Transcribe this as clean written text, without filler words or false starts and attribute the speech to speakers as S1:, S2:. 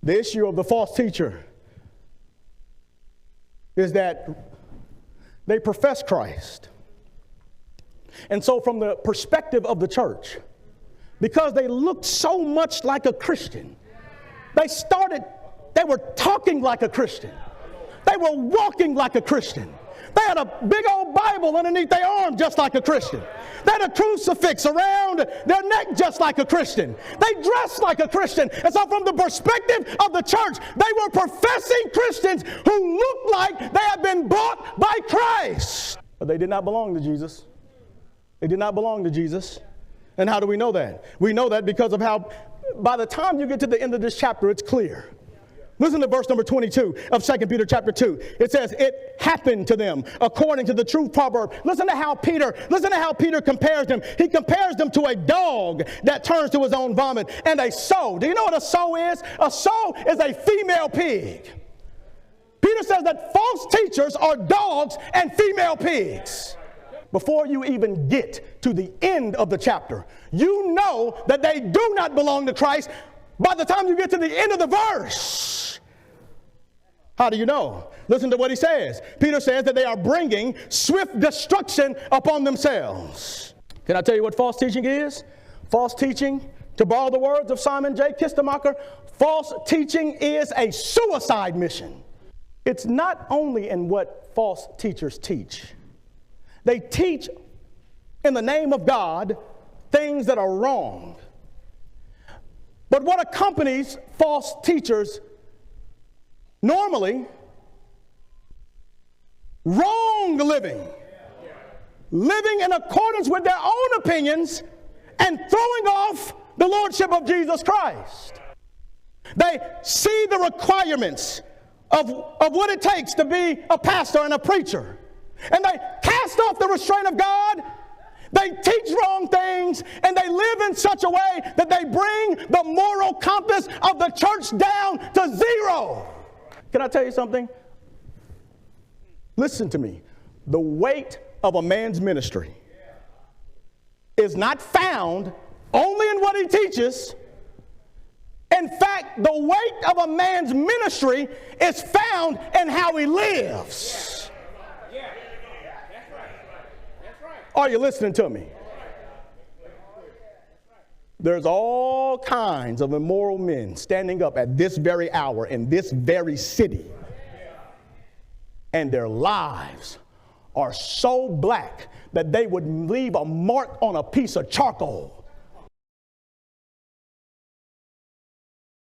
S1: The issue of the false teacher is that they profess Christ. And so from the perspective of the church, because they looked so much like a Christian, they were talking like a Christian. They were walking like a Christian. They had a big old Bible underneath their arm just like a Christian. They had a crucifix around their neck just like a Christian. They dressed like a Christian. And so from the perspective of the church, they were professing Christians who looked like they had been bought by Christ. But they did not belong to Jesus. They did not belong to Jesus. And how do we know that? We know that because of how, by the time you get to the end of this chapter, it's clear. Listen to verse number 22 of 2 Peter chapter 2. It says, it happened to them according to the true proverb. Listen to how Peter compares them. He compares them to a dog that turns to his own vomit and a sow. Do you know what a sow is? A sow is a female pig. Peter says that false teachers are dogs and female pigs. Before you even get to the end of the chapter, you know that they do not belong to Christ by the time you get to the end of the verse. How do you know? Listen to what he says. Peter says that they are bringing swift destruction upon themselves. Can I tell you what false teaching is? False teaching, to borrow the words of Simon J. Kistemacher, false teaching is a suicide mission. It's not only in what false teachers teach. They teach in the name of God things that are wrong. But what accompanies false teachers normally? Wrong living. Living in accordance with their own opinions and throwing off the lordship of Jesus Christ. They see the requirements of what it takes to be a pastor and a preacher. And they cast off the restraint of God. They teach wrong things, and they live in such a way that they bring the moral compass of the church down to zero. Can I tell you something? Listen to me. The weight of a man's ministry is not found only in what he teaches. In fact, the weight of a man's ministry is found in how he lives. Are you listening to me? There's all kinds of immoral men standing up at this very hour in this very city. And their lives are so black that they would leave a mark on a piece of charcoal